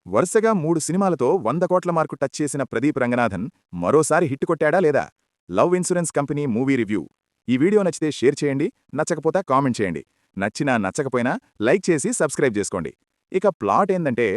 వరుసగా 3 సినిమాలతో 100 కోట్ల మార్కు టచ్ చేసిన ప్రదీప్ రంగనాథన్ మరోసారి హిట్ కొట్టాడా లేదా? Love insurance company movie review. ఈ వీడియో నచ్చితే షేర్ చేయండి, నచ్చకపోతే కామెంట్ చేయండి. నచ్చినా నచ్చకపోయినా లైక్ చేసి సబ్స్క్రైబ్ చేసుకోండి. ఇక ప్లాట్ ఏందంటే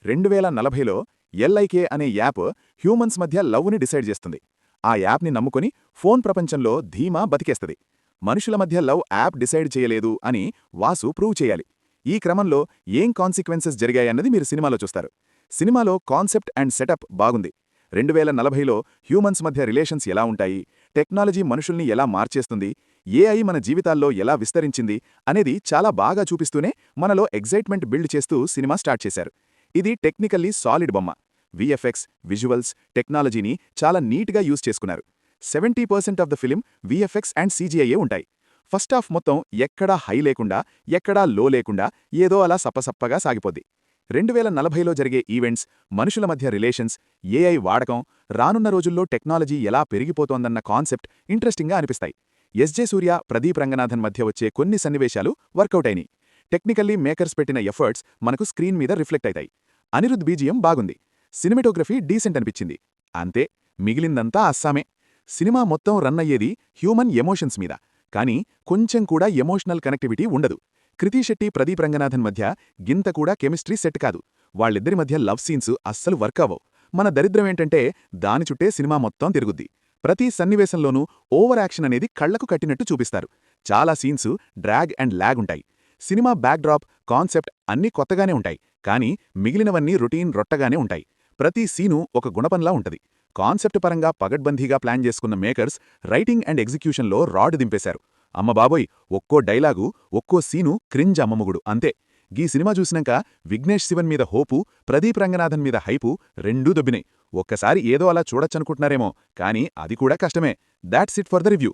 2040లో ఎల్ఐకే అనే యాప్ హ్యూమన్స్ మధ్య లవ్ని డిసైడ్ చేస్తుంది. ఆ యాప్ని నమ్ముకొని ఫోన్ ప్రపంచంలో ధీమా బతికేస్తది. మనుషుల మధ్య లవ్ యాప్ డిసైడ్ చేయలేదు అని వాసు ప్రూవ్ చేయాలి. ఈ క్రమంలో ఏం కాన్సిక్వెన్సెస్ జరిగాయన్నది మీరు సినిమాలో చూస్తారు. సినిమాలో కాన్సెప్ట్ అండ్ సెటప్ బాగుంది. 2040లో హ్యూమన్స్ మధ్య రిలేషన్స్ ఎలా ఉంటాయి, టెక్నాలజీ మనుషుల్ని ఎలా మార్చేస్తుంది, ఏఐ మన జీవితాల్లో ఎలా విస్తరించింది అనేది చాలా బాగా చూపిస్తూనే మనలో ఎగ్జైట్మెంట్ బిల్డ్ చేస్తూ సినిమా స్టార్ట్ చేశారు. ఇది టెక్నికల్లీ సాలిడ్ బొమ్మ. విఎఫ్ఎక్స్, విజువల్స్, టెక్నాలజీని చాలా నీట్గా యూజ్ చేసుకున్నారు. 70% of the film VFX and సీజీఐయే ఉంటాయి. ఫస్ట్ హాఫ్ మొత్తం ఎక్కడా హై లేకుండా, ఎక్కడా లో లేకుండా ఏదో అలా సప్పసప్పగా సాగిపోద్ది. 2040లో జరిగే ఈవెంట్స్, మనుషుల మధ్య రిలేషన్స్, ఏఐ వాడకం, రానున్న రోజుల్లో టెక్నాలజీ ఎలా పెరిగిపోతోందన్న కాన్సెప్ట్ ఇంట్రెస్టింగ్గా అనిపిస్తాయి. ఎస్జే సూర్య, ప్రదీప్ రంగనాథన్ మధ్య వచ్చే కొన్ని సన్నివేశాలు వర్కౌట్ అయినాయి. టెక్నికల్లీ మేకర్స్ పెట్టిన ఎఫర్ట్స్ మనకు స్క్రీన్ మీద రిఫ్లెక్ట్ అవుతాయి. అనిరుద్ బీజియం బాగుంది. సినిమాటోగ్రఫీ డీసెంట్ అనిపించింది. అంతే, మిగిలిందంతా అస్సామే. సినిమా మొత్తం రన్ అయ్యేది హ్యూమన్ ఎమోషన్స్ మీద. కానీ కొంచెం కూడా ఎమోషనల్ కనెక్టివిటీ ఉండదు. కృతి శెట్టి, ప్రదీప్ రంగనాథన్ మధ్య గింత కూడా కెమిస్ట్రీ సెట్ కాదు. వాళ్ళిద్దరి మధ్య లవ్ సీన్స్ అస్సలు వర్కవవు. మన దరిద్రమేంటంటే దాని చుట్టే సినిమా మొత్తం తిరుగుద్ది. ప్రతి సన్నివేశంలోనూ ఓవర్ యాక్షన్ అనేది కళ్లకు కట్టినట్టు చూపిస్తారు. చాలా సీన్స్ డ్రాగ్ అండ్ ల్యాగ్ ఉంటాయి. సినిమా బ్యాక్డ్రాప్, కాన్సెప్ట్ అన్నీ కొత్తగానే ఉంటాయి. కానీ మిగిలినవన్నీ రొటీన్ రొట్టగానే ఉంటాయి. ప్రతి సీను ఒక గుణపంలా ఉంటది. కాన్సెప్ట్ పరంగా పగడ్బందీగా ప్లాన్ చేసుకున్న మేకర్స్ రైటింగ్ అండ్ ఎగ్జిక్యూషన్లో రాడ్ దింపేశారు. అమ్మబాబోయ్, ఒక్కో డైలాగు, ఒక్కో సీను క్రింజ్ అమ్మముగుడు అంతే. గీ సినిమా చూసినాక విఘ్నేష్ శివన్ మీద హోపు, ప్రదీప్ రంగనాథన్ మీద హైపు రెండూ దొబ్బినాయి. ఒక్కసారి ఏదో అలా చూడొచ్చనుకుంటున్నారేమో, కానీ అది కూడా కష్టమే. That's it for the review.